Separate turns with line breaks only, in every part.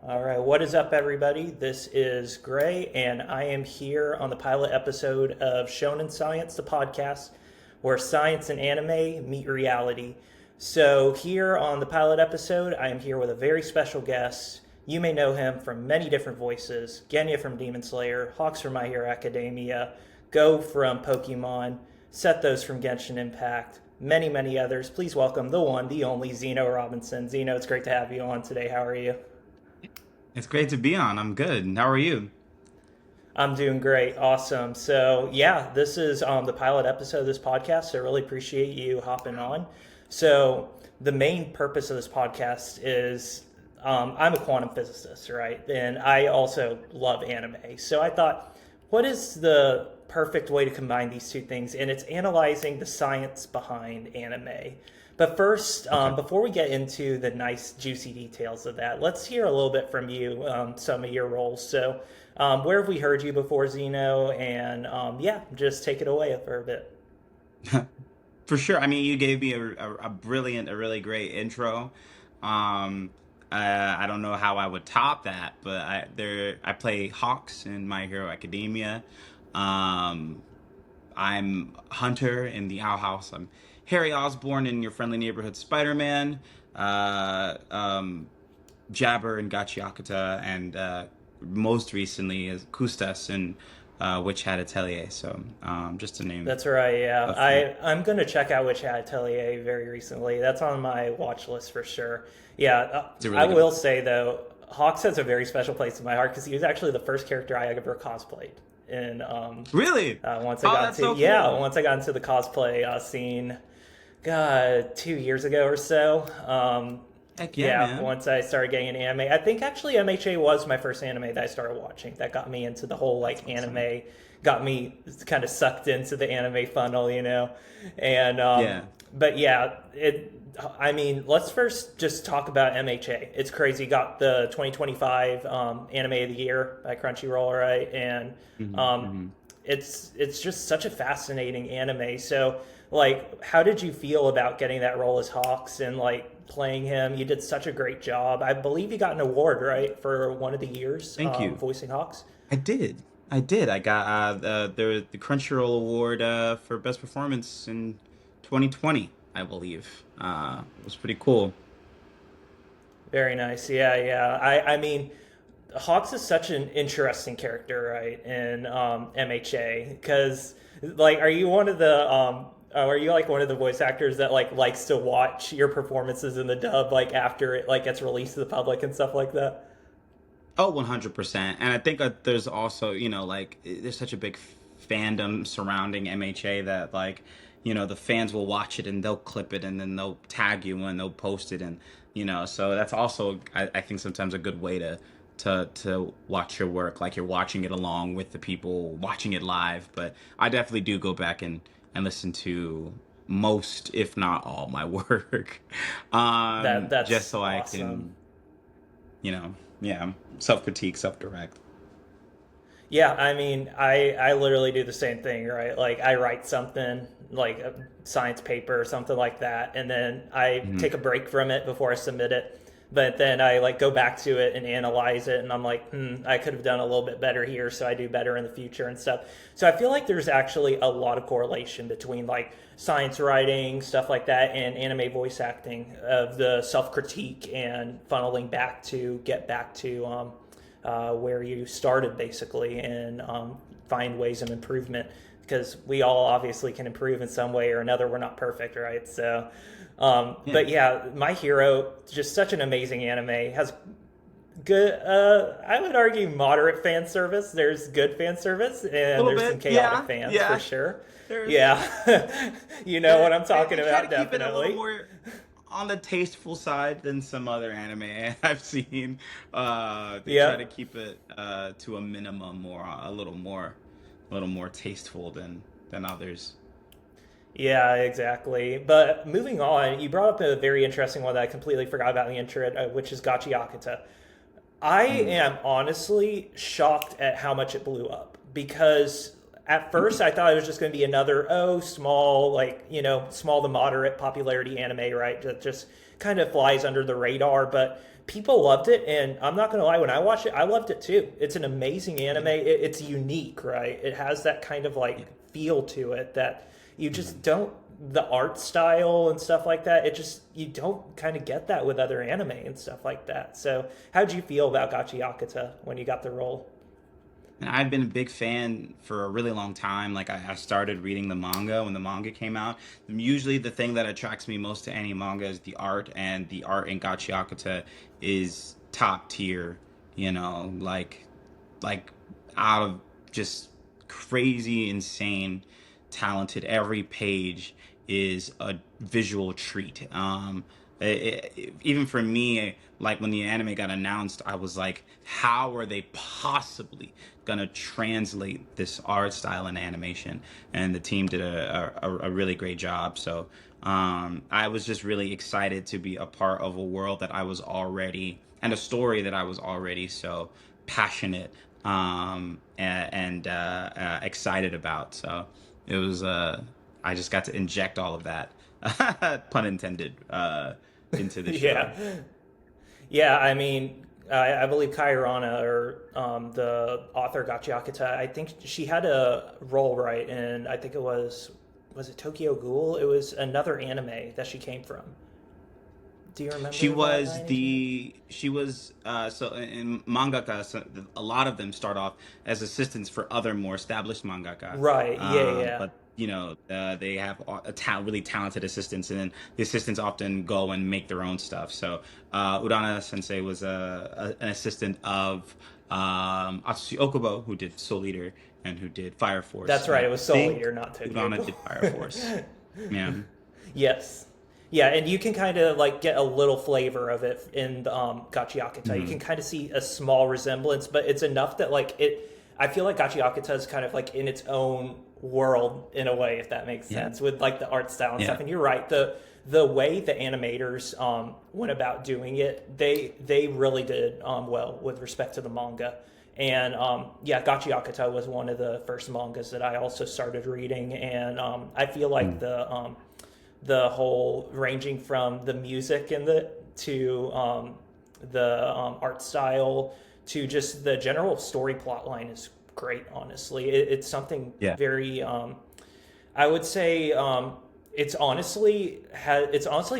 All right, what is up, everybody? This is Gray, and I am here on the pilot episode of Shonen Science, the podcast, where science and anime meet reality. So, here on the pilot episode, I am here with a very special guest. You may know him from many different voices: Genya from Demon Slayer, Hawks from My Hero Academia, Go from Pokemon, Sethos from Genshin Impact, many, many others. Please welcome the one, the only Zeno Robinson. Zeno, it's great to have you on today. How are you?
It's great to be on. I'm good. How are you?
I'm doing great. Awesome. So, yeah, this is the pilot episode of this podcast. So, I really appreciate you hopping on. So, the main purpose of this podcast is I'm a quantum physicist, right? And I also love anime. So, I thought, what is the perfect way to combine these two things? And it's analyzing the science behind anime. But first,
Okay.
before we get into the nice, juicy details of that, let's hear a little bit from you, some of your roles. So, where have we heard you before, Zeno? And yeah, just take it away for a bit.
For sure. I mean, you gave me a brilliant, a really great intro. I don't know how I would top that, but I play Hawks in My Hero Academia. Um, I'm Hunter in the Owl House. I'm Harry Osborn in Your Friendly Neighborhood Spider-Man. Uh, um, Jabber in Gachiakata, and most recently is Kustas in Witch Hat Atelier. So just to name
That's right. Yeah,
a few.
I'm gonna check out Witch Hat Atelier very recently. That's on my watch list for sure. Yeah,
It's a
I
really good
will
one.
say though, Hawks has a very special place in my heart because he was actually the first character I ever cosplayed. And
Really?
once I
Oh,
got
that's
into
so cool.
once I got into the cosplay scene, God, 2 years ago or so.
Heck yeah,
Yeah,
man.
once I started getting into anime, I think actually MHA was my first anime that I started watching. That got me into the whole
That's
like
awesome.
anime, got me kind of sucked into the anime funnel. And
Yeah.
but yeah, it. I mean, let's first just talk about MHA. It's crazy. Got the 2025 Anime of the Year by Crunchyroll, right? And
hmm
um,
hmm
it's just such a fascinating anime. So, like, how did you feel about getting that role as Hawks and like playing him? You did such a great job. I believe you got an award, right, for one of the years
Thank you.
voicing Hawks.
I did. I did. I got the Crunchyroll Award for Best Performance in 2020, I believe. It was pretty cool.
Very nice. Yeah, yeah. I mean, Hawks is such an interesting character, right, in MHA? Because, like, are you like one of the voice actors that like likes to watch your performances in the dub like after it like gets released to the public and stuff like that?
Oh, 100%. And I think there's also, like, there's such a big fandom surrounding MHA that, like, the fans will watch it and they'll clip it and then they'll tag you and they'll post it. And, so that's also, I think, sometimes a good way to watch your work. Like, you're watching it along with the people watching it live. But I definitely do go back and listen to most, if not all, my work, just
That's
so I
awesome.
can, yeah, self-critique, self-direct.
Yeah, I mean, I literally do the same thing, right? Like I write something like a science paper or something like that, and then I
Mhm.
take a break from it before I submit it. But then I like go back to it and analyze it, and I'm like, I could have done a little bit better here, so I do better in the future and stuff. So I feel like there's actually a lot of correlation between like science writing, stuff like that, and anime voice acting of the self critique and funneling back to get back to where you started basically and find ways of improvement because we all obviously can improve in some way or another. We're not perfect, right? So,
Yeah,
but yeah, My Hero, just such an amazing anime, has good, I would argue moderate fan service. There's good fan service
a
and
little
there's some
bit.
chaotic
Yeah,
fans for
yeah.
sure.
There's
Yeah, you know what
they,
I'm
they
talking
they try
about,
to keep it a little
definitely.
more on the tasteful side than some other anime I've seen. They try
Yeah.
to keep it to a minimum, or a little more tasteful than others.
Yeah, exactly. But moving on, you brought up a very interesting one that I completely forgot about in the intro, which is Gachi Akata. I
Mm.
am honestly shocked at how much it blew up because at first
Mm.
I thought it was just going to be another small small to moderate popularity anime, right? That just kind of flies under the radar. But people loved it, and I'm not gonna lie, when I watched it, I loved it too. It's an amazing anime. It's unique, right? It has that kind of like
Yeah.
feel to it that you
Mhm.
just don't, the art style and stuff like that. It just, you don't kind of get that with other anime and stuff like that. So how'd you feel about Gachi Akata when you got the role?
And I've been a big fan for a really long time. Like I started reading the manga when the manga came out. Usually, the thing that attracts me most to any manga is the art, and the art in Gachiakata is top tier. You know, like out of just crazy, insane, talented. Every page is a visual treat. Even for me, like when the anime got announced, I was like, how are they possibly gonna translate this art style in animation? And the team did a really great job. So I was just really excited to be a part of a world that I was already, and a story that I was already so passionate and excited about. So it was I just got to inject all of that, pun intended, into the show.
Yeah. Yeah, I mean, I believe Kai Rana, or the author Gachi Akata, I think she had a role, right? And I think was it Tokyo Ghoul? It was another anime that she came from. Do you
She
remember that by
was
any chance?
the she was so in mangaka, so a lot of them start off as assistants for other more established mangaka,
Right. Yeah. Yeah.
but they have really talented assistants, and then the assistants often go and make their own stuff. So Urana Sensei was an assistant of Atsushi Okubo, who did Soul Eater and who did Fire Force,
That's
and
right.
I
It was Soul
think
Eater, not Tokyo
Urana
Ghoul.
did Fire Force. Yeah.
Yes. Yeah, and you can kind of like get a little flavor of it in Gachiakata. You
Hmm.
can kind of see a small resemblance, but it's enough that like it. I feel like Gachiakata is kind of like in its own world in a way, if that makes
Yeah.
sense, with like the art style and
Yeah.
stuff. And you're right, the way the animators went about doing it, they really did well with respect to the manga. And yeah, Gachiakata was one of the first mangas that I also started reading, and I feel like
Mm.
the whole ranging from the music in the to the art style to just the general story plot line is great. Honestly, it's something
Yeah.
very. I would say it's honestly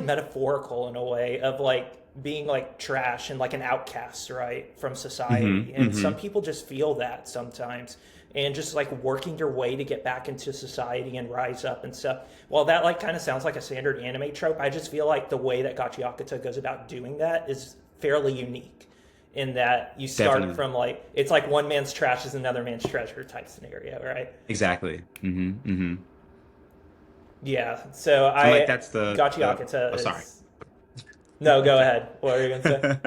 metaphorical in a way of like being like trash and like an outcast, right, from
Hmm.
society. And
Hmm.
some people just feel that sometimes, and just like working your way to get back into society and rise up and stuff. While that like kind of sounds like a standard anime trope, I just feel like the way that Gachiakata goes about doing that is fairly unique, in that you start
Definitely.
from like it's like one man's trash is another man's treasure type scenario, right?
Exactly. Hmm. Hmm.
Yeah. So
So like
I
that's the
Gachiakata
oh sorry.
is no. Go ahead. What are you gonna say?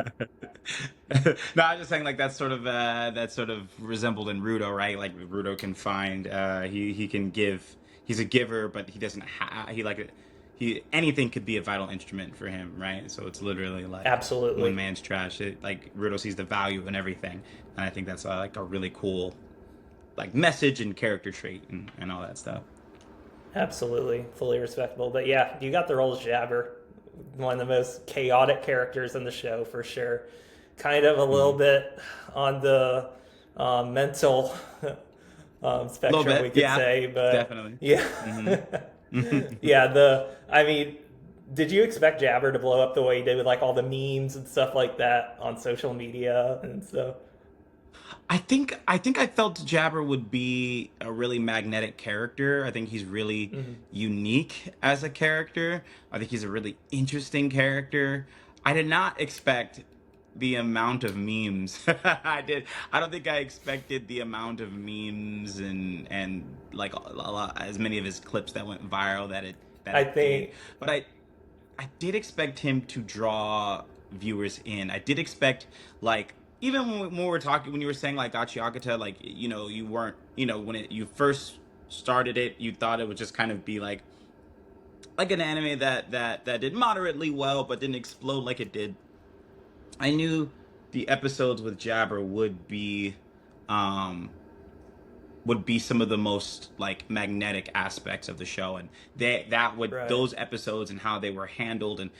No, I was just saying like that's sort of resembled in Rudo, right? Like Rudo can find he can give, he's a giver, but he doesn't he like he anything could be a vital instrument for him, right? So it's literally like one
Absolutely.
man's trash. Like Rudo sees the value in everything, and I think that's like a really cool like message and character trait and all that stuff.
Absolutely. Fully respectable. But yeah, you got the role as Jabber, one of the most chaotic characters in the show for sure. Kind of a little
Hmm.
bit on the mental
A little
spectrum, we
bit,
could
yeah,
say. But
definitely.
yeah.
Hmm.
Yeah, I mean, did you expect Jabber to blow up the way he did with like all the memes and stuff like that on social media and stuff?
I felt Jabber would be a really magnetic character. I think he's really
Hmm.
unique as a character. I think he's a really interesting character. I did not expect the amount of memes. I did. I don't think I expected the amount of memes and like a lot, as many of his clips that went viral that
I
it did.
think
But I did expect him to draw viewers in. I did expect like even when we were talking when you were saying like Gachiakata, like you weren't when you first started it, you thought it would just kind of be like an anime that did moderately well but didn't explode like it did. I knew the episodes with Jabber would be um would be some of the most like magnetic aspects of the show, and that would
Right.
those episodes and how they were handled and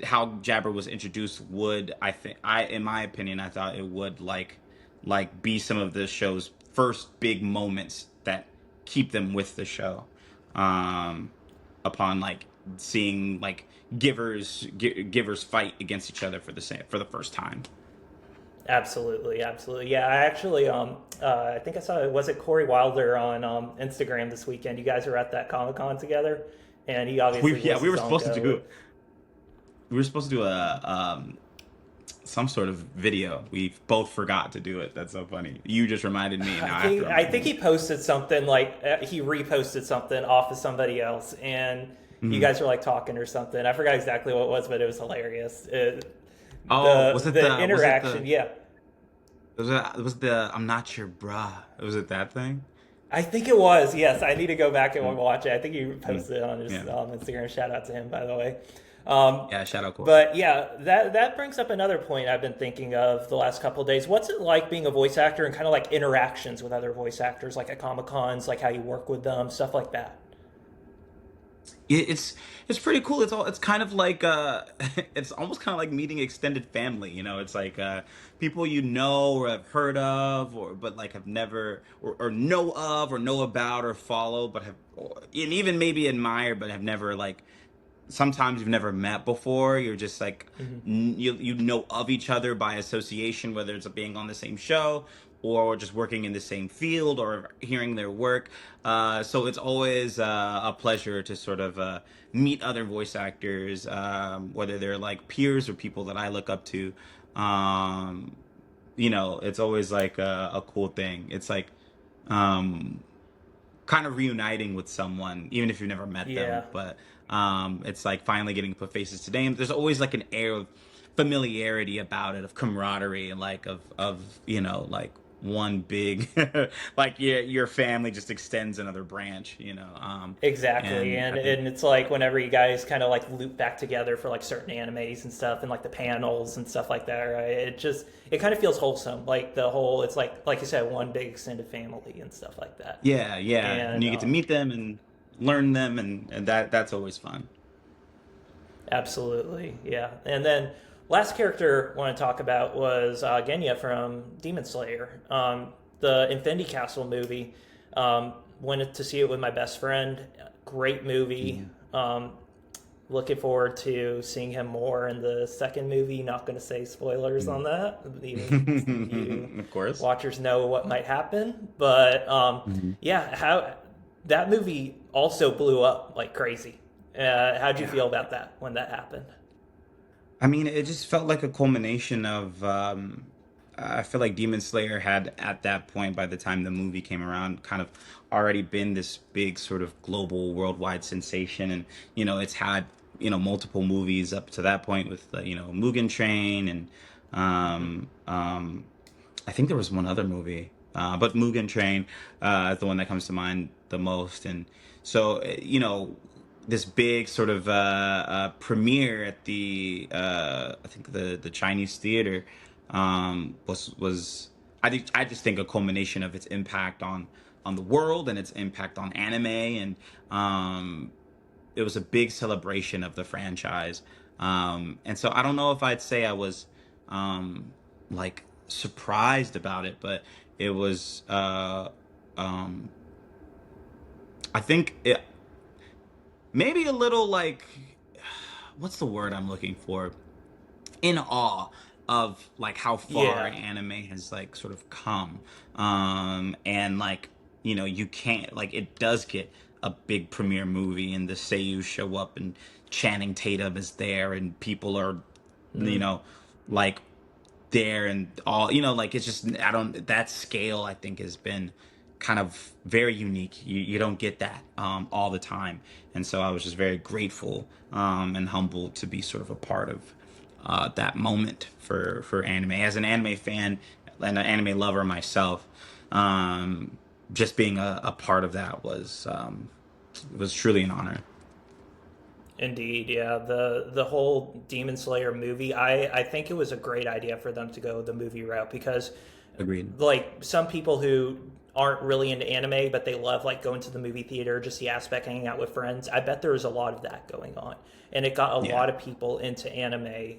how Jabber was introduced would, I think, I in my opinion, I thought it would like be some of the show's first big moments that keep them with the show, um upon like seeing like givers fight against each other for the first time.
Absolutely, absolutely. Yeah, I actually, I think I saw it. Was it Corey Wilder on Instagram this weekend? You guys were at that Comic Con together, and he
we
obviously
yeah
was
we
his
were
own
supposed to
go.
do a some sort of video. We both forgot to do it. That's so funny. You just reminded me now after I'm
I
like,
think he posted something like he reposted something off of somebody else, and you
mhm.
guys were like talking or something. I forgot exactly what it was, but it was hilarious.
Oh,
The interaction, yeah.
was it the I'm not your bra? Was it that thing?
I think it was. Yes, I need to go back and
Mm,
watch it. I think he
mm,
posted it on his
yeah,
Instagram. Shout out to him, by the way. Um,
yeah. Shout out Corey.
but yeah, that brings up another point I've been thinking of the last couple of days. What's it like being a voice actor and kind of like interactions with other voice actors, like at Comic Cons, like how you work with them, stuff like that?
It's pretty cool. It's kind of like it's almost kind of like meeting extended family. You know, it's like people you know or have heard of, or but like have never or know of or know about or follow, but have and even maybe admire, but have never like sometimes you've never met before. You're just like
Hmm.
you know of each other by association, whether it's being on the same show or just working in the same field or hearing their work. So it's always a pleasure to sort of meet other voice actors, whether they're like peers or people that I look up to. Um, it's always like a cool thing. It's like um, kind of reuniting with someone, even if you've never met them.
Yeah.
But it's like finally getting to put faces to names. There's always like an air of familiarity about it, of camaraderie, and like of like one big like your family just extends another branch,
Exactly,
and I think
and it's like whenever you guys kind of like loop back together for like certain animes and stuff, and like the panels and stuff like that, right? It kind of feels wholesome, like the whole. It's like you said, one big extended family and stuff like that.
yeah, and
And
you get to meet them and learn them, and that's always fun.
absolutely, yeah. And then last character I want to talk about was Genya from Demon Slayer, the Infinity Castle movie. Went to see it with my best friend. Great movie.
Mhm.
Looking forward to seeing him more in the second movie. Not going to say spoilers on that. You
Of course.
watchers know what might happen, but
Mhm.
yeah, how that movie also blew up like crazy. How'd you
Yeah.
feel about that when that happened?
I mean, it just felt like a culmination of. I feel like Demon Slayer had, at that point, by the time the movie came around, kind of already been this big sort of global, worldwide sensation, and it's had multiple movies up to that point with Mugen Train and I think there was one other movie, but Mugen Train is the one that comes to mind the most. And so, this big sort of premiere at the I think the Chinese theater was I just think a culmination of its impact on the world and its impact on anime, and it was a big celebration of the franchise. And so I don't know if I'd say I was like surprised about it, but it was um, I think it maybe a little like what's the word I'm looking for? In awe of like how far
Yeah.
anime has like sort of come, and like you can't like it does get a big premiere movie and the seiyuu show up and Channing Tatum is there and people are you
Mm,
know like there and all like it's just I don't that scale I think has been kind of very unique. You don't get that all the time, and so I was just very grateful and humbled to be sort of a part of that moment for anime as an anime fan and an anime lover myself. Just being a part of that was truly an honor.
indeed, yeah. The whole Demon Slayer movie, I think it was a great idea for them to go the movie route because
Agreed.
like some people who aren't really into anime, but they love like going to the movie theater, just the aspect, hanging out with friends. I bet there was a lot of that going on, and it got a
Yeah.
lot of people into anime,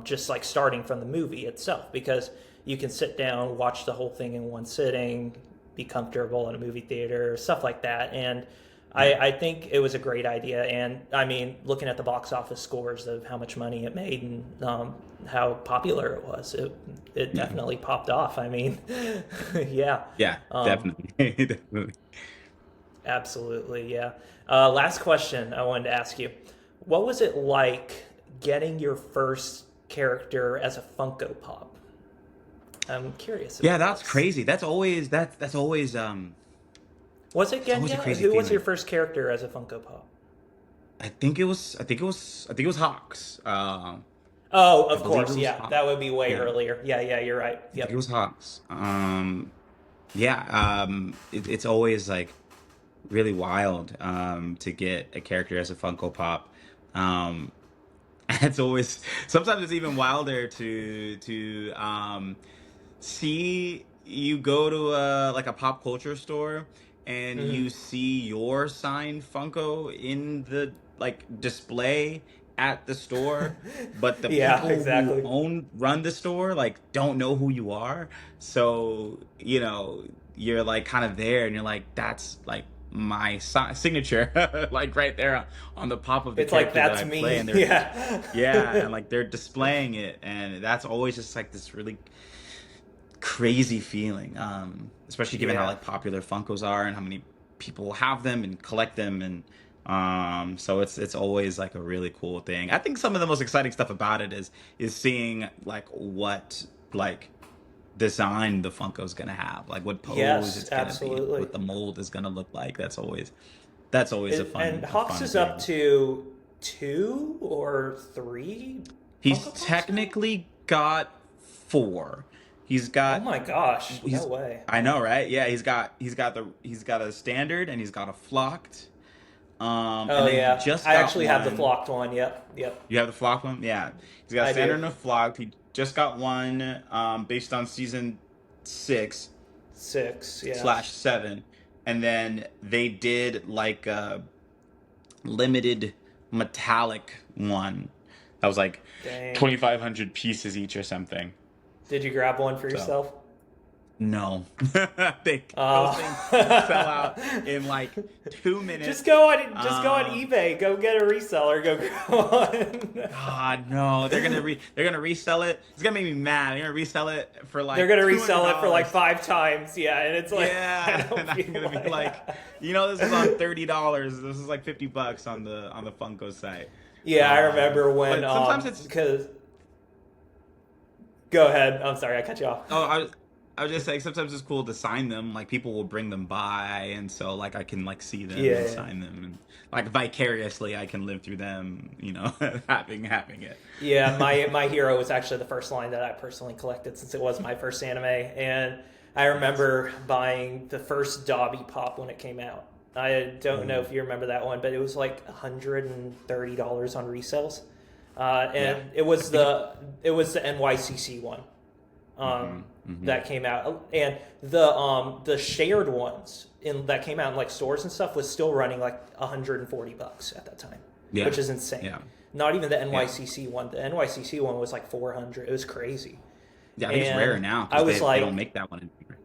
just like starting from the movie itself, because you can sit down, watch the whole thing in one sitting, be comfortable in a movie theater, stuff like that. And I think it was a great idea. And I mean, looking at the box office scores of how much money it made and how popular it was, it
Yeah.
definitely popped off. I mean, yeah,
Yeah, definitely. Definitely.
absolutely, yeah. Last question I wanted to ask you: what was it like getting your first character as a Funko Pop? I'm curious
Yeah,
about
that's
this.
crazy. That's always
Was it
it's always a
Genya?
crazy
Who was your
feeling.
first character as a Funko Pop?
I think it was Hawks.
Oh,
I
of
believe it
course,
was
yeah.
Hawks.
That would be way
Yeah,
earlier. Yeah, yeah, you're right.
I think it
Yep.
was Hawks. Yeah, it's always like really wild to get a character as a Funko Pop. Um, it's always sometimes it's even wilder to see you go to a like a pop culture store and
Hmm.
you see your signed Funko in the like display at the store, but the
Yeah,
people who
exactly.
run the store like don't know who you are. So, you're like kind of there and you're like, that's like my signature, like right there on the pop of the
It's like
character that
that's
I play,
me.
and they're
Yeah.
yeah, and like they're displaying it, and that's always just like this really crazy feeling. Especially given how
Yeah.
like popular Funkos are and how many people have them and collect them, and so it's always like a really cool thing. I think some of the most exciting stuff about it is seeing like what like design the Funko's gonna have, like what pose
Yes,
it's gonna be,
absolutely.
what the mold is gonna look like. That's always
And
a
Hawks
fun
is up
thing.
to two or three
He's
Funko Pops now?
technically got four. He's
Oh
got
my gosh. No
he's
way.
I know, right? Yeah, he's got a standard and he's got a flocked. And
Oh
then he
yeah.
just
I
got
actually have the
one.
flocked one. Yep. Yep.
You have the flocked one? Yeah. He's got a
I
standard
do.
and a flocked. He just got one based on season 6
Six. Yeah.
slash 7. And then they did like a limited metallic one that was like
Dang.
2,500 pieces each or something.
Did you grab one for
So
yourself?
no, those things sell out
Uh,
in like 2 minutes.
just go on
Um,
eBay. Go get a reseller. Go grab one.
God no, they're gonna resell it. It's gonna make me mad. They're gonna resell it for
They're
like
gonna
two hundred
resell it for like
dollars.
5 times. Yeah, and it's like I
Yeah,
don't
and I'm
feel
gonna be
like
like, this is on $30. This is like $50 on the Funko site.
yeah, I remember when
But sometimes it's
because go ahead. I'm sorry, I cut you off.
oh I was just saying sometimes it's cool to sign them. Like people will bring them by, and so like I can like see them and
Yeah.
sign them, and like vicariously I can live through them. Having it.
Yeah, my hero was actually the first line that I personally collected since it was my first anime, and I
Nice.
remember buying the first Dobby Pop when it came out. I don't know
Ooh.
if you remember that one, but it was like $130 on resales,
Yeah,
and
I think it.
it was the NYCC one
Hmm. Hmm.
that came out, and the shared ones in that came out in like stores and stuff was still running like $140 at that time,
Yeah,
which is insane.
yeah,
Not even the
yeah,
NYCC one. The NYCC one was like 400. It was crazy.
yeah. I think it's rare
And
now
I
because
was
they don't
like,
make that one anymore.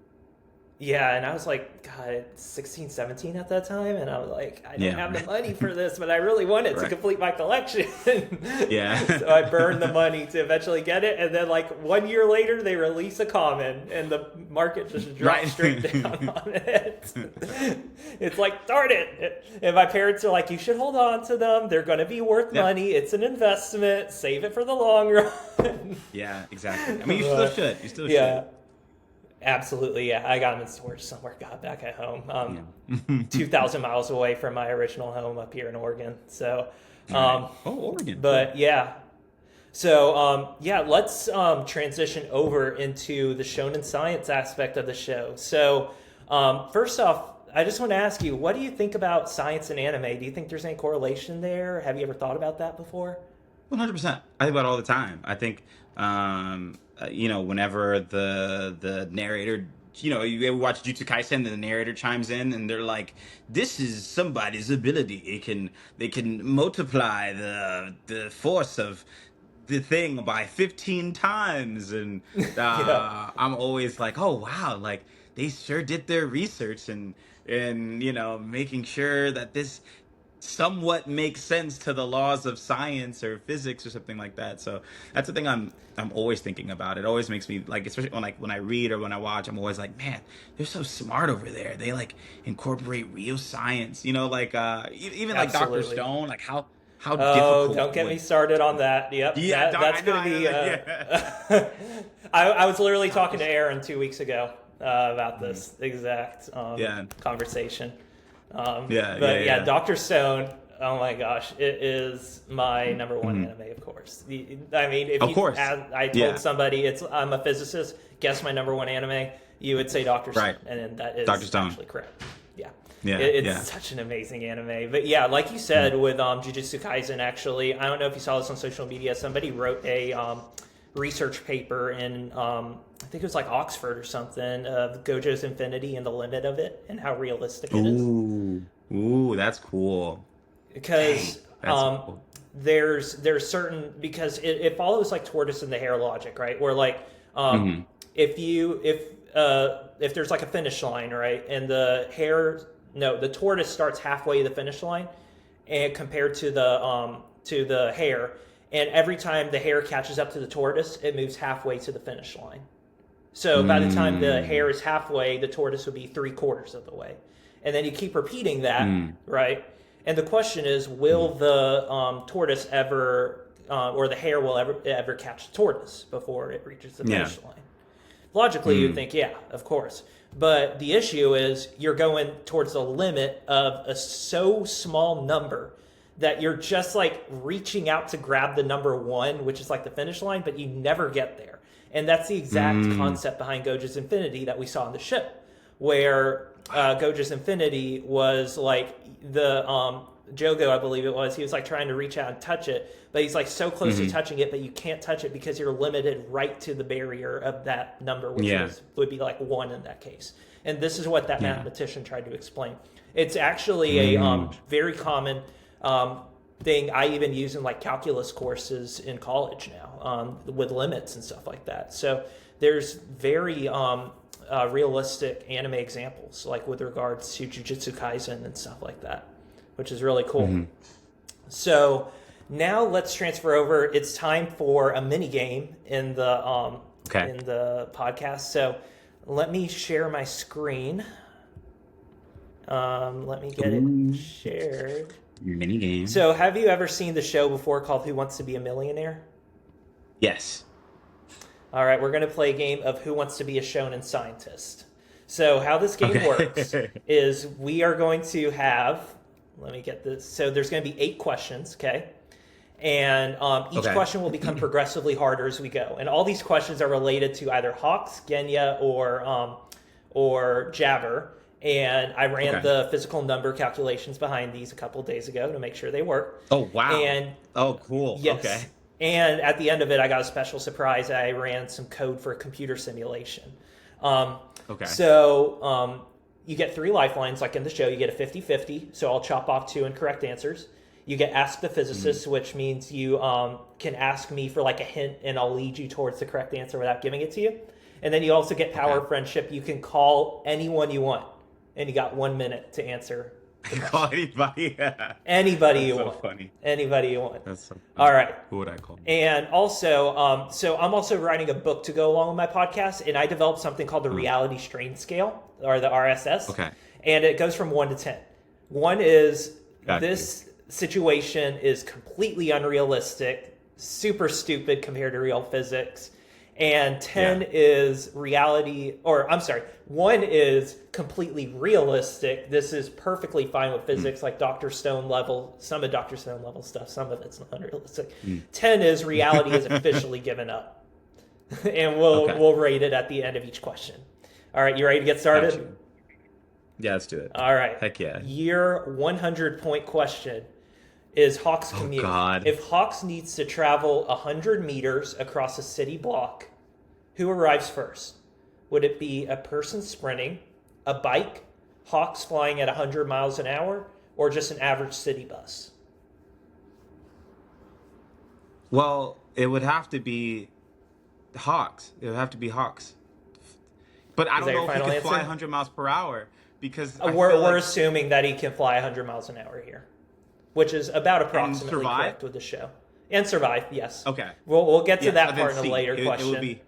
yeah, and I was like, God, 16, 17 at that time, and I was like, I don't
Yeah,
have the
right,
money for this, but I really want it to
right.
complete my collection.
Yeah,
So I burned the money to eventually get it, and then like 1 year later, they release a common, and the market just dropped
right.
straight down on it. It's like, darn it! And my parents are like, you should hold on to them. They're going to be worth
Yep.
money. It's an investment. Save it for the long run.
Yeah, exactly. I mean, you still
But
should. You still
yeah.
should.
Absolutely, yeah. I got them in storage somewhere. Got back at home.
Yeah.
2,000 miles away from my original home up here in Oregon. So,
All right.
um,
Oh, Oregon. Cool.
but yeah. So, yeah, let's transition over into the Shonen Science aspect of the show. So, first off, I just want to ask you, what do you think about science and anime? Do you think there's any correlation there? Have you ever thought about that before?
100%. I think about it all the time. I think, whenever the narrator, you ever watch Jujutsu Kaisen and the narrator chimes in and they're like, "This is somebody's ability. They can multiply the force of the thing by 15 times," and
Yeah.
I'm always like, "Oh wow, like they sure did their research and making sure that this somewhat makes sense to the laws of science or physics or something like that." So that's the thing I'm always thinking about. It always makes me like, especially when I read or when I watch, I'm always like, man, they're so smart over there. They like incorporate real science, like even like Dr.
Absolutely.
Stone, like how
Oh,
difficult
don't get me
would.
started on that. Yep,
Yeah,
that's
I know,
going to be.
yeah.
I was literally talking to
Doctor.
Aaron 2 weeks ago about this exact
Yeah,
conversation.
yeah, yeah,
But yeah,
yeah.
Doctor Stone. Oh my gosh, it is my number one
Mhm.
anime, of course. I mean, if
Of
you,
course.
as I
Yeah.
told somebody, I'm a physicist. Guess my number one anime. You would say Doctor Stone,
Right.
and that is
Dr. Stone.
actually correct. Yeah.
Yeah,
It's
yeah.
such an amazing anime. But yeah, like you said with Jujutsu Kaisen, actually, I don't know if you saw this on social media. Somebody wrote a research paper in, I think it was like Oxford or something, of Gojo's Infinity and the limit of it and how realistic it is.
Ooh, that's cool.
Because
That's cool.
there's certain, because it follows like tortoise and the hare logic, right? Where like
Hmm.
if there's like a finish line, right, and the tortoise starts halfway to the finish line, and compared to the hare, and every time the hare catches up to the tortoise, it moves halfway to the finish line. So by the time the hare is halfway, the tortoise would be 3/4 of the way, and then you keep repeating that, right? And the question is, will the tortoise ever, or the hare will ever catch the tortoise before it reaches the
Yeah.
finish line? Logically, you'd think, yeah, of course. But the issue is you're going towards the limit of a so small number that you're just like reaching out to grab the number one, which is like the finish line, but you never get there. And that's the exact concept behind Gojo's Infinity that we saw on the ship, where Gojo's Infinity was like the Jogo, I believe it was. He was like trying to reach out and touch it, but he's like so close to touching it, but you can't touch it because you're limited right to the barrier of that number, which
Yeah.
would be like one in that case. And this is what that
Yeah.
mathematician tried to explain. It's actually a very common thing I even use in like calculus courses in college now, with limits and stuff like that. So there's very realistic anime examples, like with regards to Jujutsu Kaisen and stuff like that, which is really cool. So now let's transfer over. It's time for a mini game in the
Okay.
in the podcast. So let me share my screen. Let me get it shared.
Mini game.
So have you ever seen the show before called Who Wants to Be a Millionaire?
Yes.
All right, we're going to play a game of Who Wants to Be a Shonen Scientist. So how this game
Okay.
works is we are going to have, let me get this. So there's going to be 8 questions, okay? And each
Okay.
question will become progressively harder as we go. And all these questions are related to either Hawks, Genya, or Jabber. And I ran
Okay.
the physical number calculations behind these a couple of days ago to make sure they work.
Oh wow.
And
Oh cool.
yes.
Okay.
And at the end of it, I got a special surprise. I ran some code for a computer simulation.
Okay.
So you get 3 lifelines, like in the show. You get a 50-50, so I'll chop off 2 incorrect answers. You get Ask the Physicist, which means you can ask me for like a hint, and I'll lead you towards the correct answer without giving it to you. And then you also get Power of Friendship. You can call anyone you want, and you got 1 minute to answer the question.
Call anybody.
Anybody you
so
want.
funny.
Anybody you want.
That's so funny.
All right.
Who would I call?
And also, so I'm also writing a book to go along with my podcast, and I developed something called the Reality Strain Scale, or the RSS.
Okay.
And it goes from 1 to 10. 1 is
Got
this situation is completely unrealistic, super stupid compared to real physics. And 10
Yeah.
is reality, or I'm sorry, 1 is completely realistic. This is perfectly fine with physics, like Dr. Stone level, some of Dr. Stone level stuff, some of it's not unrealistic. 10 is reality is officially given up. And we'll rate it at the end of each question. All right, you ready to get started?
Got you. Yeah, let's do it.
All right.
Heck yeah.
Your 100-point question is Hawk's commute.
God.
If Hawks needs to travel 100 meters across a city block, who arrives first? Would it be a person sprinting, a bike, hawks flying at 100 miles an hour, or just an average city bus?
Well, it would have to be hawks. It would have to be hawks. But I
Is
don't
that your
know if he
final
could fly
answer?
100 miles per hour because I
We're
feel like
assuming that he can fly 100 miles an hour here, which is about approximately
survive?
correct with the show. And survive, yes.
Okay.
We'll get to that
then
part in a
C.
later question.
It would be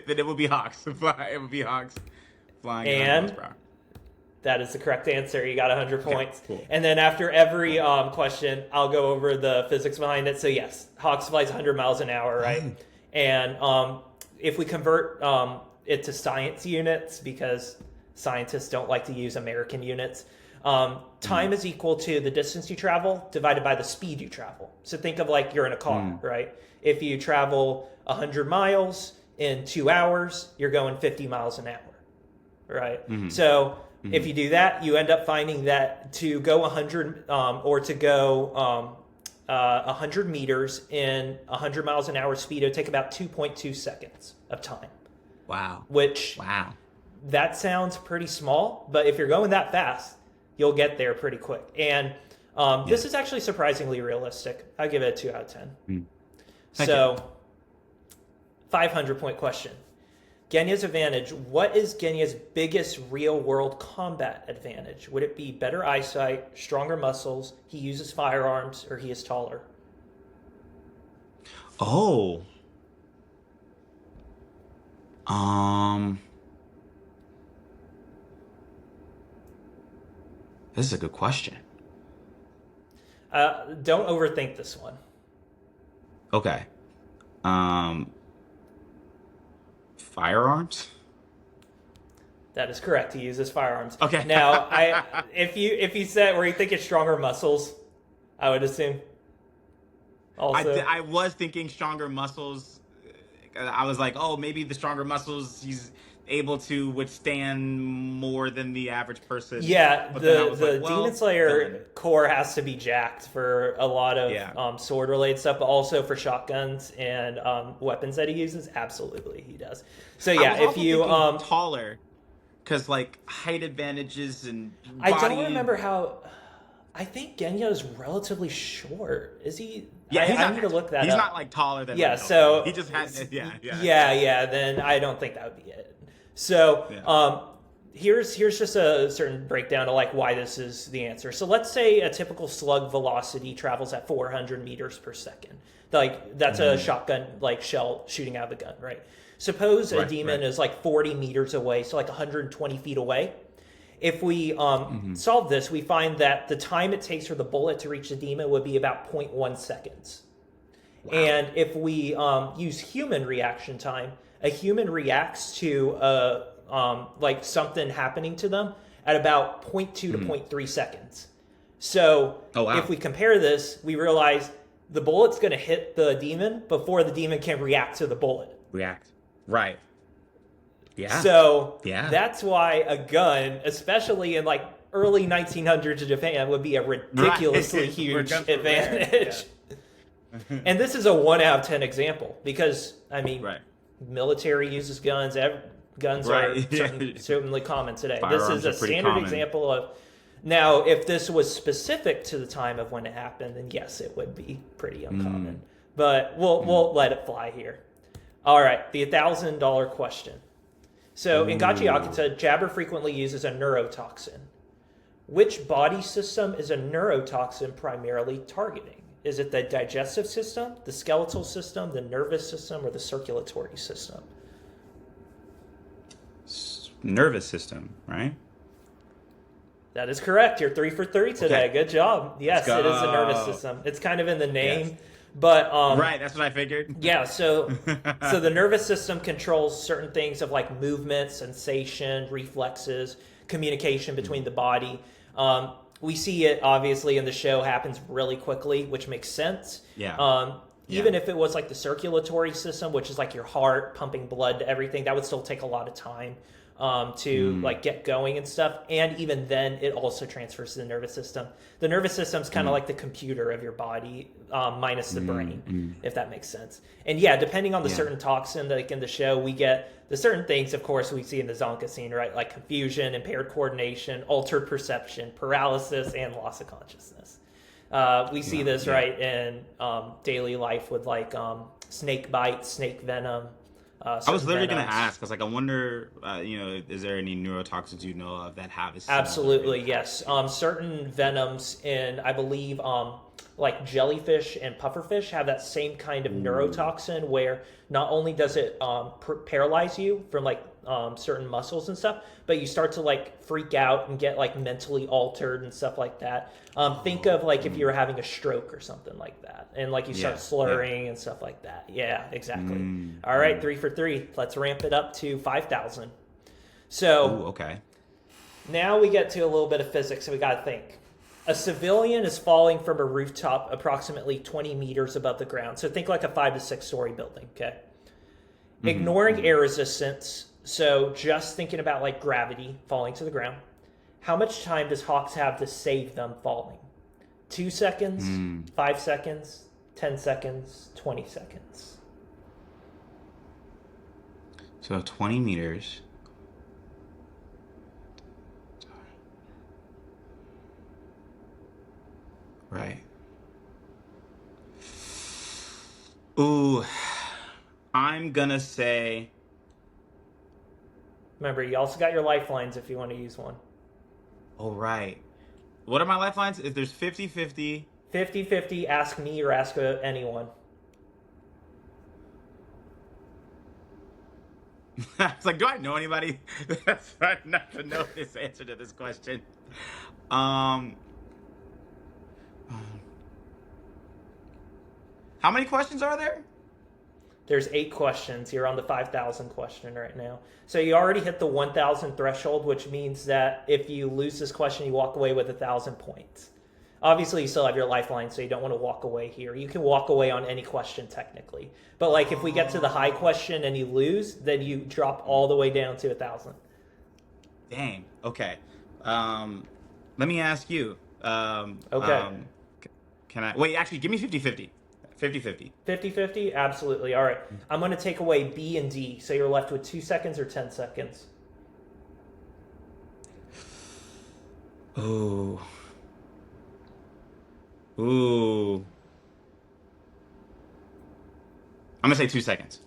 then it would be hawks. It would be hawks flying at 100 miles per hour.
That is the correct answer. You got 100 points.
Cool.
And then after every question, I'll go over the physics behind it. So yes, hawks flies 100 miles an hour, right? And if we convert it to science units, because scientists don't like to use American units, time is equal to the distance you travel divided by the speed you travel. So think of like you're in a car, right? If you travel 100 miles in 2 hours, you're going 50 miles an hour, right? So if you do that, you end up finding that to go 100 or to go 100 meters in 100 miles an hour speed, it would take about 2.2 seconds of time.
Wow.
Wow. That sounds pretty small, but if you're going that fast, you'll get there pretty quick. And this is actually surprisingly realistic. I give it a 2 out of 10. So, 500-point question. Genya's advantage. What is Genya's biggest real-world combat advantage? Would it be better eyesight, stronger muscles, he uses firearms, or he is taller?
Oh. This is a good question.
Don't overthink this one.
Okay. Firearms?
That is correct. He uses firearms.
Okay.
Now, if you said where you think it's stronger muscles, I would assume. Also,
I was thinking stronger muscles. I was like, oh, maybe the stronger muscles, he's able to withstand more than the average person.
yeah,
But
the Demon Slayer core has to be jacked for a lot of sword related stuff, but also for shotguns and weapons that he uses. Absolutely, he does. So yeah,
I was
if you
taller, because like height advantages and
I
body...
don't remember how. I think Genya is relatively short. Is he?
Yeah,
I need to look that up.
He's not like taller than.
Yeah,
like,
so
he just has. Yeah.
Then I don't think that would be it. So here's just a certain breakdown of like why this is the answer. So let's say a typical slug velocity travels at 400 meters per second. Like that's a shotgun like shell shooting out of the gun, right? Suppose a demon is like 40 meters away, so like 120 feet away. If we solve this, we find that the time it takes for the bullet to reach the demon would be about 0.1 seconds. Wow. And if we use human reaction time, a human reacts to like something happening to them at about 0.2 to 0.3 seconds. So if we compare this, we realize the bullet's going to hit the demon before the demon can react to the bullet.
Right. Yeah.
So that's why a gun, especially in like early 1900s Japan, would be a ridiculously huge advantage. And this is a 1 out of 10 example because, I mean, military uses guns. Guns are certainly common today.
Firearms
this is a standard example of... Now, if this was specific to the time of when it happened, then yes, it would be pretty uncommon. But we'll let it fly here. All right, the $1,000 question. So in Gachi Akita, Jabber frequently uses a neurotoxin. Which body system is a neurotoxin primarily targeting? Is it the digestive system, the skeletal system, the nervous system, or the circulatory system?
Nervous system, right?
That is correct. You're 3 for 3 today.
Okay.
Good job. Yes, it is the nervous system. It's kind of in the name. But
that's what I figured.
Yeah, so the nervous system controls certain things of like movement, sensation, reflexes, communication between the body. We see it obviously in the show happens really quickly, which makes sense.
Yeah.
Even if it was like the circulatory system, which is like your heart pumping blood to everything, that would still take a lot of time to like get going and stuff. And even then, it also transfers to the nervous system. The nervous system is kind of like the computer of your body, minus the brain, if that makes sense. And yeah, depending on the certain toxin, like in the show, we get the certain things, of course, we see in the Zonka scene, right? Like confusion, impaired coordination, altered perception, paralysis, and loss of consciousness. We see this right in daily life with like snake bite, snake venom.
I was literally going to ask, because like I wonder, is there any neurotoxins you know of that have a similar
Absolutely,
impact?
yes. Certain venoms in, I believe, like jellyfish and pufferfish have that same kind of neurotoxin where not only does it paralyze you from like certain muscles and stuff, but you start to like freak out and get like mentally altered and stuff like that. Think of like if you were having a stroke or something like that, and like you start slurring and stuff like that. Yeah, exactly. All right, 3 for 3. Let's ramp it up to 5,000. So
okay.
Now we get to a little bit of physics, so we got to think. A civilian is falling from a rooftop approximately 20 meters above the ground. So think like a 5 to 6 story building, okay? Ignoring air resistance, so just thinking about like gravity falling to the ground, how much time does Hawks have to save them falling? 2 seconds, 5 seconds, 10 seconds, 20 seconds.
So 20 meters. Right. Ooh, I'm gonna say.
Remember, you also got your lifelines if you want to use one.
Oh, right. What are my lifelines? If there's 50-50.
50-50, ask me or ask anyone.
I was like, do I know anybody that's smart enough to know this answer to this question? How many questions are there?
There's 8 questions. You're on the 5,000 question right now. So you already hit the 1,000 threshold, which means that if you lose this question, you walk away with 1,000 points. Obviously, you still have your lifeline, so you don't want to walk away here. You can walk away on any question technically. But like if we get to the high question and you lose, then you drop all the way down to 1,000.
Dang. Okay. Let me ask you.
Okay.
Can I wait? Actually, give me 50-50. 50-50.
50-50? Absolutely. All right. I'm going to take away B and D. So you're left with 2 seconds or 10 seconds.
Ooh. Ooh. I'm going to say 2 seconds.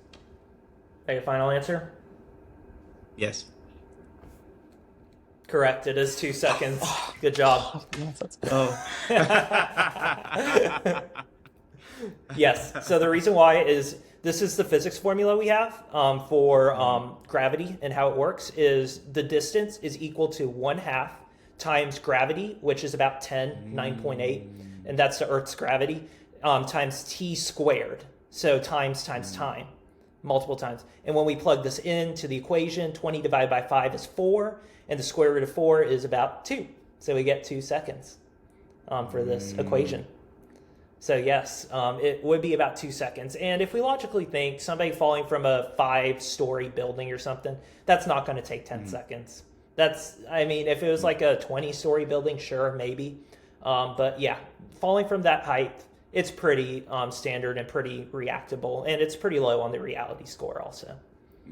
Okay, final answer?
Yes.
Correct. It is 2 seconds. Good job.
Let's go.
Yes. So the reason why is this is the physics formula we have for gravity, and how it works is the distance is equal to 1/2 times gravity, which is about 10, 9.8, and that's the Earth's gravity, times t squared. So times time, multiple times. And when we plug this into the equation, 20 divided by 5 is 4, and the square root of 4 is about 2. So we get 2 seconds for this equation. So yes, it would be about 2 seconds. And if we logically think somebody falling from a 5-story building or something, that's not going to take 10 seconds. I mean, if it was like a 20-story building, sure, maybe. But yeah, falling from that height, it's pretty standard and pretty reactable. And it's pretty low on the reality score also.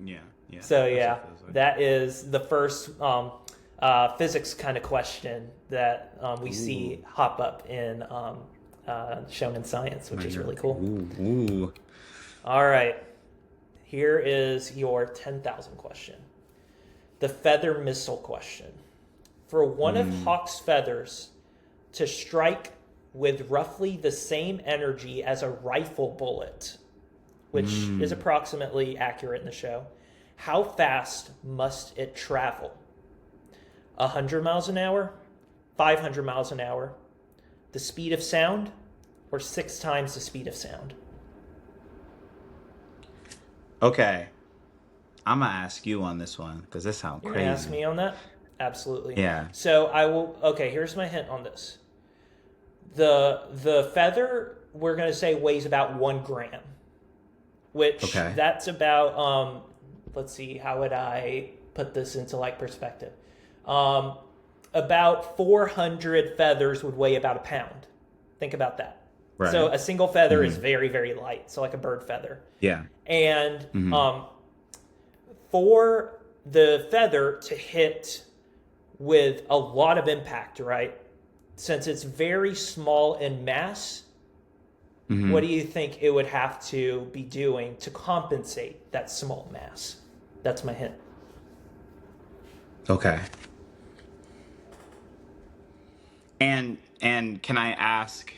Yeah.
So yeah, that is the first physics kind of question that we see hop up in Shonen Science, which is really cool.
Ooh.
All right, here is your 10,000 question. The feather missile question. For one of Hawk's feathers to strike with roughly the same energy as a rifle bullet, which is approximately accurate in the show, how fast must it travel? 100 miles an hour, 500 miles an hour, the speed of sound, or 6 times the speed of sound?
Okay. I'm going to ask you on this one, because this sounds crazy.
You're going to ask me on that? Absolutely.
Yeah.
So I will, okay, here's my hint on this. The feather we're going to say weighs about 1 gram, which that's about, let's see, how would I put this into like perspective? About 400 feathers would weigh about a pound. Think about that.
Right.
So a single feather is very, very light. So like a bird feather.
Yeah.
And for the feather to hit with a lot of impact, right? Since it's very small in mass, what do you think it would have to be doing to compensate that small mass? That's my hint.
Okay. And can I ask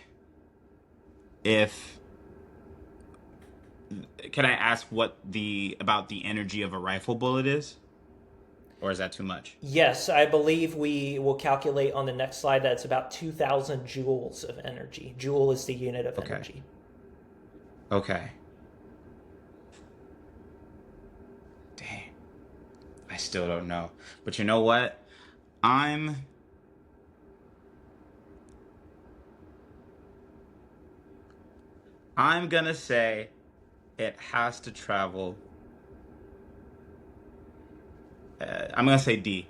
what about the energy of a rifle bullet is? Or is that too much?
Yes, I believe we will calculate on the next slide that it's about 2,000 joules of energy. Joule is the unit of energy.
Okay. Dang. I still don't know. But you know what? I'm gonna say it has to travel. I'm gonna say D.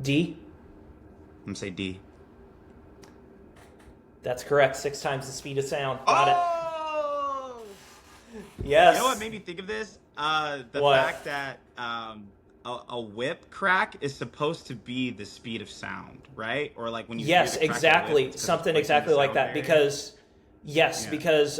D?
I'm gonna say D.
That's correct. 6 times the speed of sound. Got it. Yes.
You know what made me think of this? The fact that a whip crack is supposed to be the speed of sound, right? Or like when you hear the crack
exactly.
Of the whip,
something exactly like that.
Area.
Because because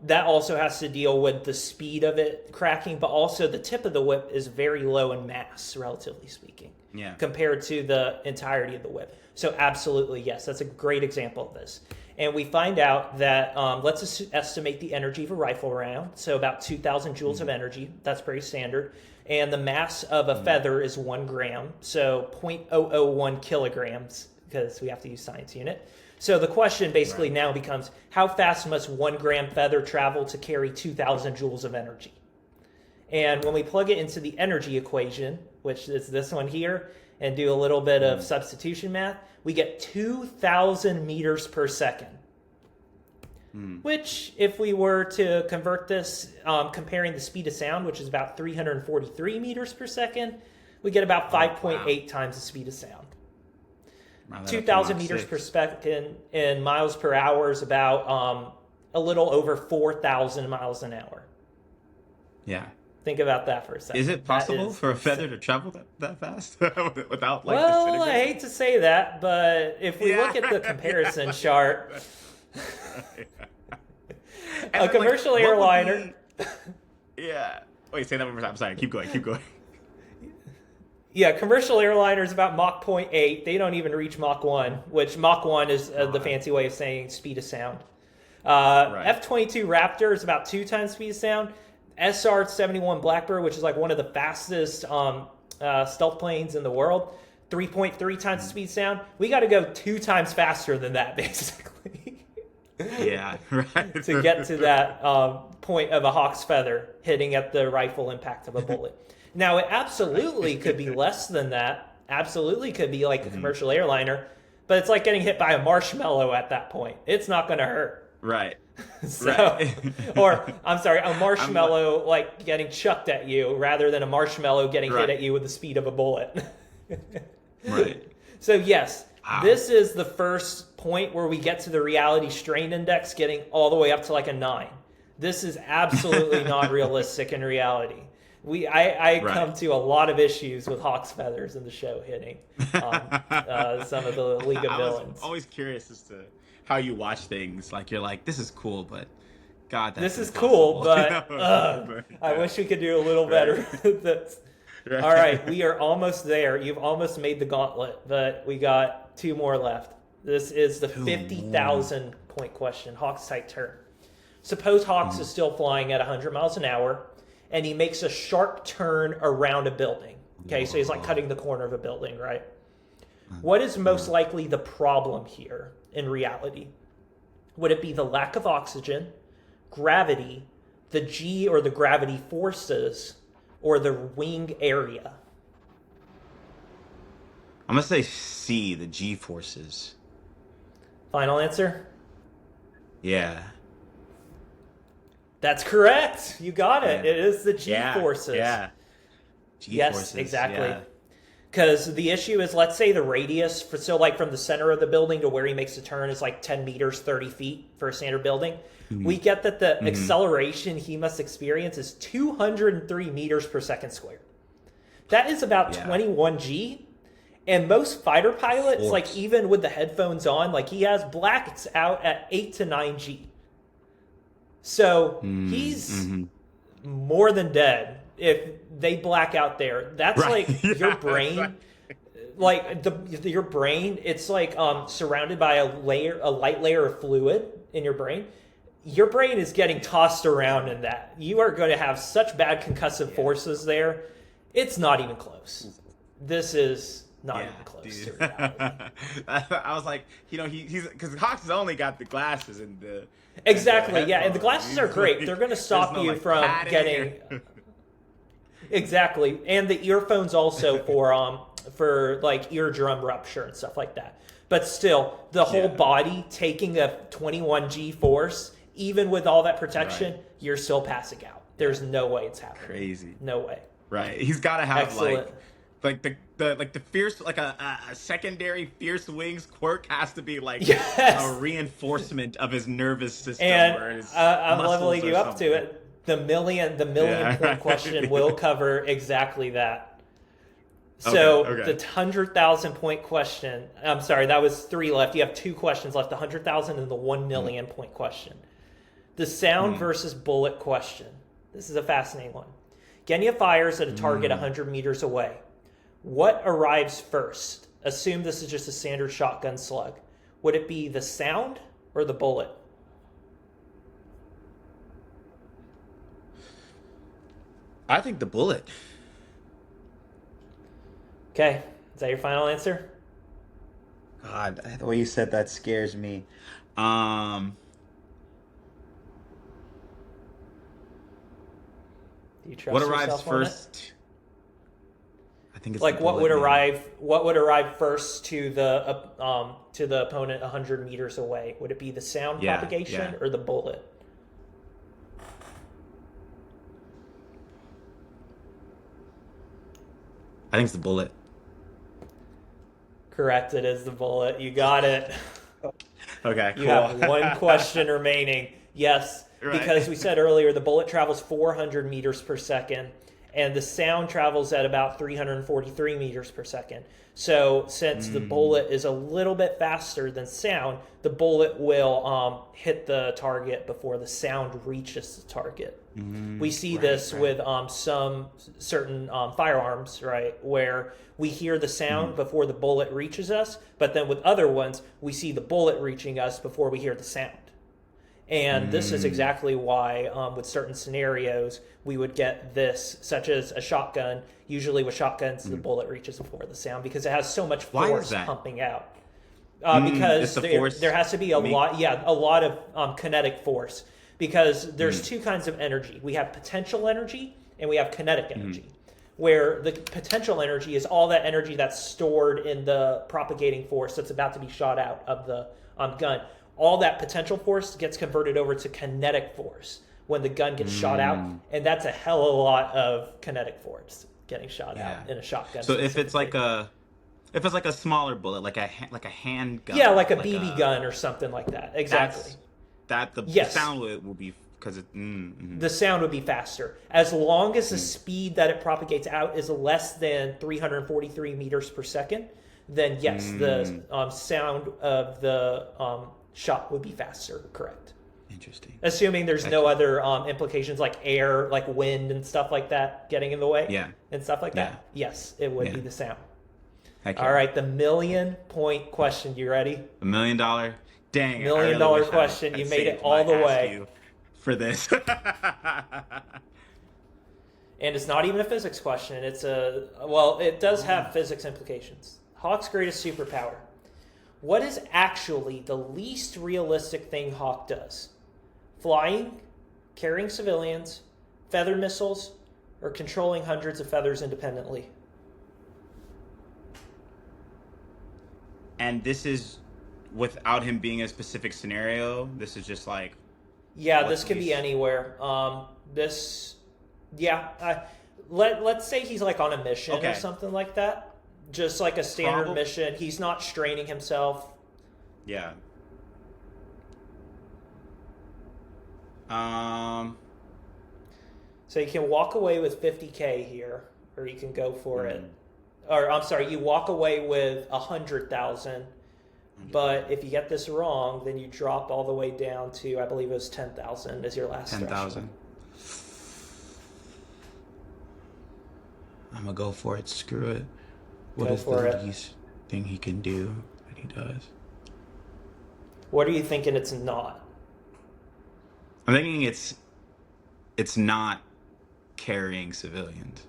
that also has to deal with the speed of it cracking, but also the tip of the whip is very low in mass, relatively speaking, compared to the entirety of the whip. So absolutely, yes, that's a great example of this. And we find out that, let's estimate the energy of a rifle round, so about 2,000 joules of energy. That's pretty standard. And the mass of a feather is 1 gram, so 0.001 kilograms, because we have to use science unit. So the question basically now becomes, how fast must 1 gram feather travel to carry 2,000 joules of energy? And when we plug it into the energy equation, which is this one here, and do a little bit of substitution math, we get 2,000 meters per second. Which, if we were to convert this, comparing the speed of sound, which is about 343 meters per second, we get about 5.8 times the speed of sound. 2,000 meters per second in miles per hour is about a little over 4,000 miles an hour.
Yeah.
Think about that for a second.
Is it possible for a feather to travel that fast without like
Well, I hate to say that, but if we look at the comparison chart, a commercial airliner.
Wait, say that one more time. I'm sorry. Keep going.
Yeah, commercial airliners about Mach 0.8. They don't even reach Mach 1, which Mach 1 is the fancy way of saying speed of sound. F-22 Raptor is about 2 times speed of sound. SR-71 Blackbird, which is like one of the fastest stealth planes in the world, 3.3 times the speed of sound. We got to go 2 times faster than that, basically.
Yeah, right.
To get to that point of a hawk's feather hitting at the rifle impact of a bullet. Now, it absolutely could be less than that. Absolutely could be like a commercial airliner, but it's like getting hit by a marshmallow at that point. It's not going to hurt.
Right.
Or, I'm sorry, a marshmallow like getting chucked at you rather than a marshmallow getting hit at you with the speed of a bullet.
Right.
So, yes, this is the first point where we get to the reality strain index getting all the way up to like a 9. This is absolutely not realistic in reality. I come to a lot of issues with hawk's feathers in the show hitting some of the League of Villains.
I'm always curious as to how you watch things. Like, you're like, this is cool, but God, that's
this is cool, but I wish we could do a little better. All right, we are almost there. You've almost made the gauntlet, but we got 2 more left. This is the 50,000 point question, Hawk's tight turn. Suppose Hawks is still flying at 100 miles an hour, and he makes a sharp turn around a building. Okay, so he's like cutting the corner of a building, right? What is most likely the problem here in reality? Would it be the lack of oxygen, gravity, the G or the gravity forces, or the wing area?
I'm going to say C, the G forces.
Final answer?
Yeah.
That's correct. You got it.
Yeah.
It is the G
Yeah.
forces.
Yeah.
Yes,
G-forces.
exactly.
Yeah.
Because the issue is, let's say the radius, so like from the center of the building to where he makes the turn is like 10 meters, 30 feet for a standard building. We get that the acceleration he must experience is 203 meters per second squared. That is about 21 G. And most fighter pilots, like even with the headphones on, like he has blacks out at 8 to 9 G. So he's more than dead if they black out there. That's like your brain, like your brain. It's like surrounded by a light layer of fluid in your brain. Your brain is getting tossed around in that. You are going to have such bad concussive forces there. It's not even close. This is not even close to reality.
I was like, he's because Hawks has only got the glasses and the
exactly, yeah, and the glasses are great. They're going to stop you from getting exactly, and the earphones also for like eardrum rupture and stuff like that. But still, the whole body taking a 21 G force, even with all that protection, you're still passing out. There's no way it's happening.
Crazy.
No way.
Right. He's got to have
Excellent.
like the fierce, like a secondary fierce wings quirk has to be like a reinforcement of his nervous system.
And I'm leveling you up to it. The million point question will cover exactly that. So the 100,000 point question. I'm sorry, that was 3 left. You have 2 questions left: the 100,000 and the 1 million point question. The sound versus bullet question. This is a fascinating one. Genya fires at a target 100 meters away. What arrives first? Assume this is just a standard shotgun slug. Would it be the sound or the bullet?
I think the bullet.
Okay, is that your final answer?
God, the way you said that scares me.
Do you trust
What arrives
yourself on it?
first? I think it's
Like
the
what
bullet,
would
man.
arrive? What would arrive first to the opponent 100 meters away? Would it be the sound propagation or the bullet?
I think it's the bullet.
Correct. It is the bullet. You got it.
Okay, cool.
You have 1 question remaining. Yes, because we said earlier the bullet travels 400 meters per second, and the sound travels at about 343 meters per second. So since the bullet is a little bit faster than sound, the bullet will hit the target before the sound reaches the target. We see this with some certain firearms, right, where we hear the sound before the bullet reaches us, but then with other ones, we see the bullet reaching us before we hear the sound. And this is exactly why with certain scenarios, we would get this, such as a shotgun. Usually with shotguns, the bullet reaches before the sound because it has so much force pumping out. Because there has to be a lot of kinetic force. Because there's 2 kinds of energy. We have potential energy and we have kinetic energy. Where the potential energy is all that energy that's stored in the propagating force that's about to be shot out of the gun. All that potential force gets converted over to kinetic force when the gun gets shot out, and that's a hell of a lot of kinetic force getting shot out in a shotgun.
So if it's like a smaller bullet, like a handgun,
like a BB gun or something like that, exactly.
The sound will be because
the sound would be faster as long as the speed that it propagates out is less than 343 meters per second. Then yes, the sound of the shot would be faster. Correct.
Interesting.
Assuming there's no other implications like air, like wind and stuff like that getting in the way. And stuff like that. Yes, it would be the sound. All right, the 1 million point question. You ready?
$1 million. Dang.
$1 million question. You made it all the way.
For this.
And it's not even a physics question. It's it does have physics implications. Hawk's greatest superpower. What is actually the least realistic thing Hawk does? Flying, carrying civilians, feather missiles, or controlling hundreds of feathers independently?
And this is without him being a specific scenario, this is just like
Yeah, this could be anywhere. This, yeah. Let's say he's like on a mission or something like that. Just like a standard mission. He's not straining himself.
Yeah.
So you can walk away with 50K here, or you can go for it. Or I'm sorry, you walk away with 100,000. But if you get this wrong, then you drop all the way down to, I believe it was 10,000 as your last
10,000. I'm gonna go for it. Screw it. What is the least thing he can do that he does?
What are you thinking it's not?
I'm thinking it's not carrying civilians.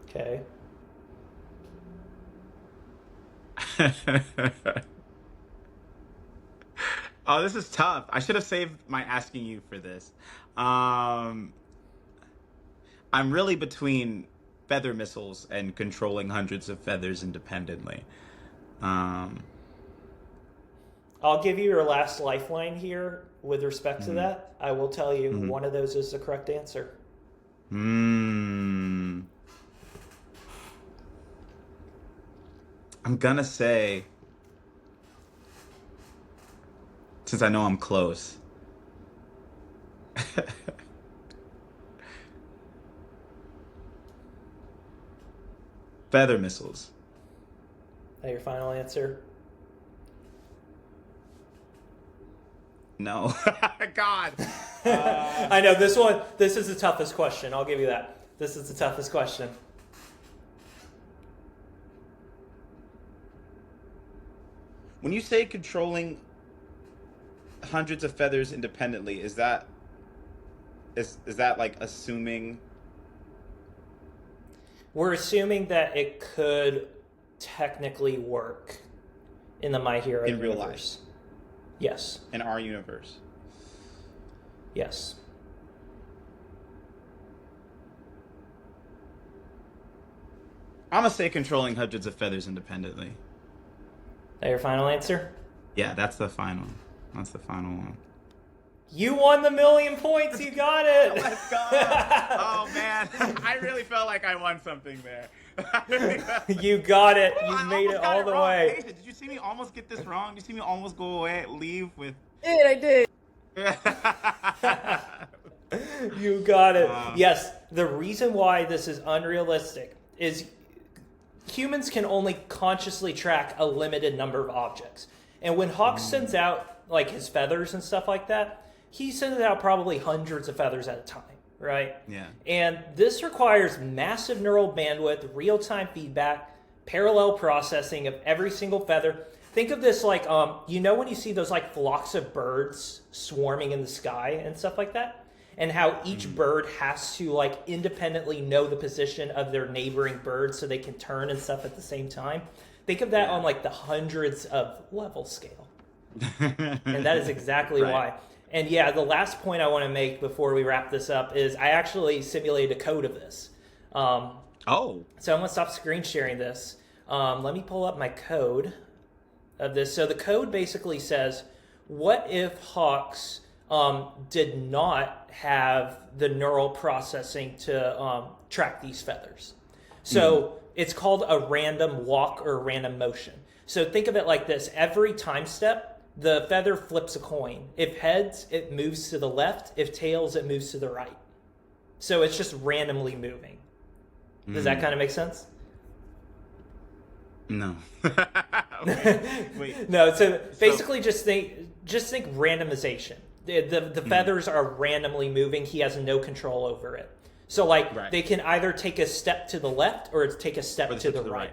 Okay.
Oh, this is tough. I should have saved my asking you for this. I'm really between feather missiles and controlling hundreds of feathers independently.
I'll give you your last lifeline here with respect to that. I will tell you one of those is the correct answer.
I'm gonna say, since I know I'm close, feather missiles.
Is that your final answer?
No. God.
I know this is the toughest question. I'll give you that. This is the toughest question.
When you say controlling hundreds of feathers independently, is that like assuming?
We're assuming that it could technically work in the My Hero
in
universe.
Real life.
Yes.
In our universe.
Yes.
I'm gonna say controlling hundreds of feathers independently.
Is that your final answer?
Yeah, that's the final. That's the final one.
You won the 1,000,000 points. You got it.
Let's go. Oh man, I really felt like I won something there.
You got it. You made it all the way.
Asia, did you see me almost get this wrong? Did you see me almost go away, leave with?
I did.
You got it. Yes, the reason why this is unrealistic is humans can only consciously track a limited number of objects. And when Hawk sends out like his feathers and stuff like that, he sends out probably hundreds of feathers at a time, right?
Yeah.
And this requires massive neural bandwidth, real-time feedback, parallel processing of every single feather. Think of this like, you know when you see those like flocks of birds swarming in the sky and stuff like that? And how each bird has to like independently know the position of their neighboring birds so they can turn and stuff at the same time. Think of that on like the hundreds of level scale. And that is exactly why. And yeah, the last point I want to make before we wrap this up is I actually simulated a code of this. So I'm going to stop screen sharing this. Let me pull up my code of this. So the code basically says, what if Hawks did not have the neural processing to track these feathers? So it's called a random walk or random motion. So think of it like this. Every time step, the feather flips a coin. If heads, it moves to the left. If tails, it moves to the right. So it's just randomly moving. Does that kind of make sense?
No. Wait.
No, so basically just think randomization. The feathers are randomly moving. He has no control over it. So like they can either take a step to the left or take a step to the right.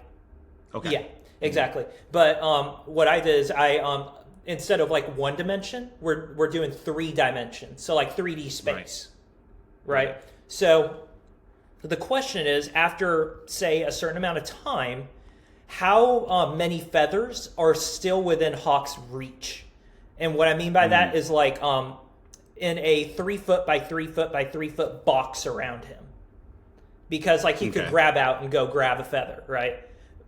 Okay.
Yeah, exactly. But what I did is I instead of like one dimension, we're doing 3 dimensions. So like 3D space. Right? So the question is, after say a certain amount of time, how many feathers are still within Hawk's reach? And what I mean by that is like in a 3 foot by 3 foot by 3 foot box around him. Because like he could grab out and go grab a feather, right?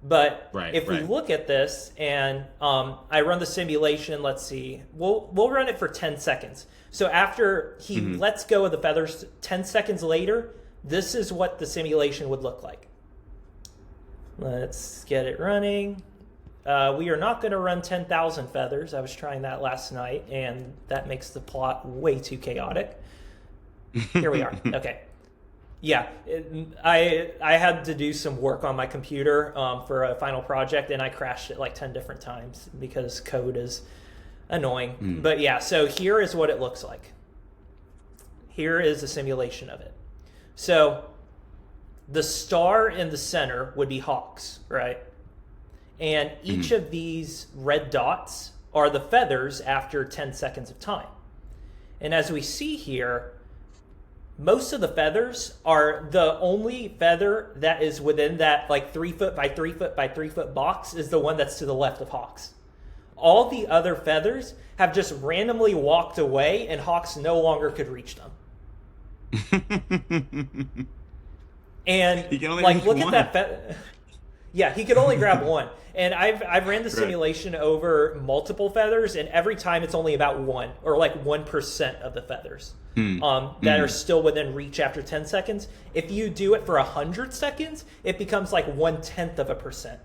But
Right,
if we
right.
look at this and I run the simulation, let's see, we'll run it for 10 seconds. So after he lets go of the feathers, 10 seconds later, this is what the simulation would look like. Let's get it running. We are not going to run 10,000 feathers. I was trying that last night, and that makes the plot way too chaotic. Here we are. Okay. Yeah, I had to do some work on my computer for a final project, and I crashed it like 10 different times because code is annoying. But yeah, so here is what it looks like. Here is a simulation of it. So the star in the center would be hawks, right? And each of these red dots are the feathers after 10 seconds of time. And as we see here, most of the feathers are the only feather that is within that like 3 foot by 3 foot by 3 foot box is the one that's to the left of Hawks. All the other feathers have just randomly walked away and Hawks no longer could reach them. And
He can only
like
reach
look
one.
at that yeah, he could only grab one. And I've ran the simulation over multiple feathers, and every time it's only about 1 or like 1% of the feathers that are still within reach after 10 seconds. If you do it for 100 seconds, it becomes like 0.1%.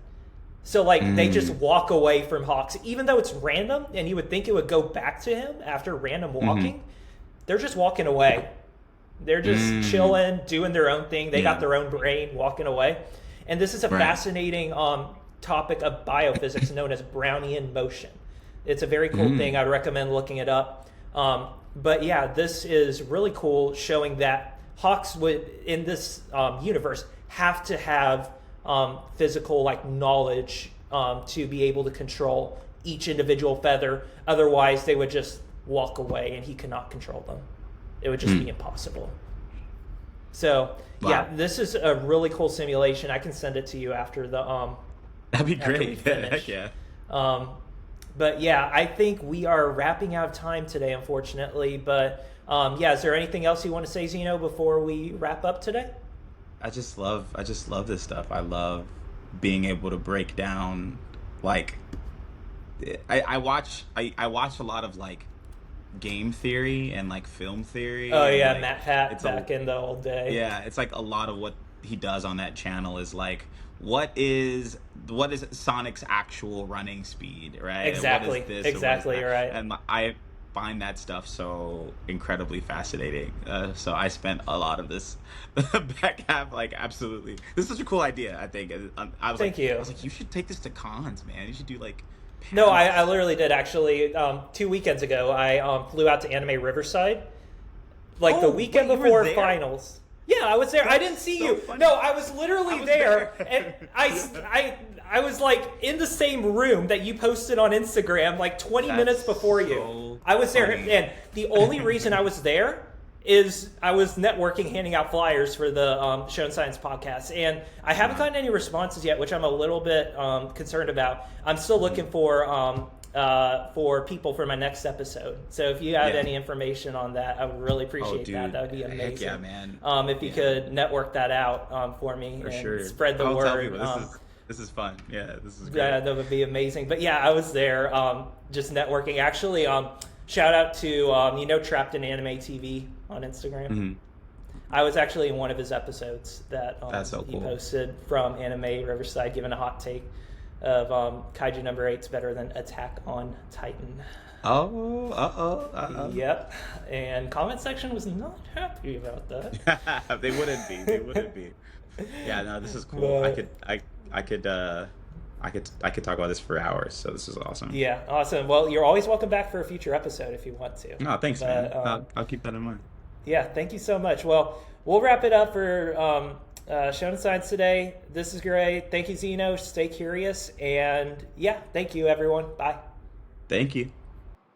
So like they just walk away from Hawks, even though it's random, and you would think it would go back to him after random walking. They're just walking away. They're just chilling, doing their own thing. They got their own brain, walking away. And this is a fascinating topic of biophysics known as Brownian motion. It's a very cool thing. I'd recommend looking it up. But yeah, this is really cool, showing that Hawks would, in this universe, have to have physical like knowledge to be able to control each individual feather. Otherwise, they would just walk away, and he could not control them. It would just be impossible. So yeah, this is a really cool simulation. I can send it to you after the
That'd be
after we
great.
finish.
Heck yeah.
But yeah, I think we are wrapping out of time today, unfortunately. But yeah, is there anything else you want to say, Zeno, before we wrap up today?
I just love this stuff. I love being able to break down, like, I watch a lot of like game theory and like film theory.
Oh
and,
yeah,
like,
Matt Pat back in the old day.
yeah, it's like a lot of what he does on that channel is like, what is Sonic's actual running speed, right?
Exactly.
And what is this,
Exactly,
and
you're right.
And I find that stuff so incredibly fascinating. So I spent a lot of this back half, like, absolutely. This is such a cool idea, I think. I was
Thank
like,
you.
I was like, you should take this to cons, man. You should do like.
No, I literally did actually. 2 weekends ago, I flew out to Anime Riverside, like the weekend
wait, you were
before
there?
finals. Yeah, I was there. I didn't see
so
you.
funny.
No, I was literally
I was
there,
there.
and I was like in the same room that you posted on Instagram like 20
That's
minutes before you.
so
I was there,
funny.
and the only reason I was there is I was networking, handing out flyers for the Shown Science podcast, and I haven't gotten any responses yet, which I'm a little bit concerned about. I'm still looking for people for my next episode. So if you have any information on that, I would really appreciate that. That would be amazing.
Heck yeah, man.
If you could network that out for me
For
and
sure.
spread the
I'll
word.
tell people, this is fun. Yeah, this is great.
Yeah, that would be amazing. But yeah, I was there just networking. Actually, shout out to Trapped in Anime TV on Instagram. I was actually in one of his episodes that
That's so
he
cool.
posted from Anime Riverside, giving a hot take of Kaiju number 8's better than Attack on Titan. Yep. And comment section was not happy about that.
They wouldn't be. They wouldn't be. Yeah, no, this is cool.
But-
I could talk about this for hours. So this is awesome.
Yeah, awesome. Well, you're always welcome back for a future episode if you want to.
No, thanks,
But,
man. I'll keep that in mind.
Yeah, thank you so much. Well, we'll wrap it up for Shonen Science today. This is great. Thank you, Zeno. Stay curious. And yeah, thank you, everyone. Bye.
Thank you.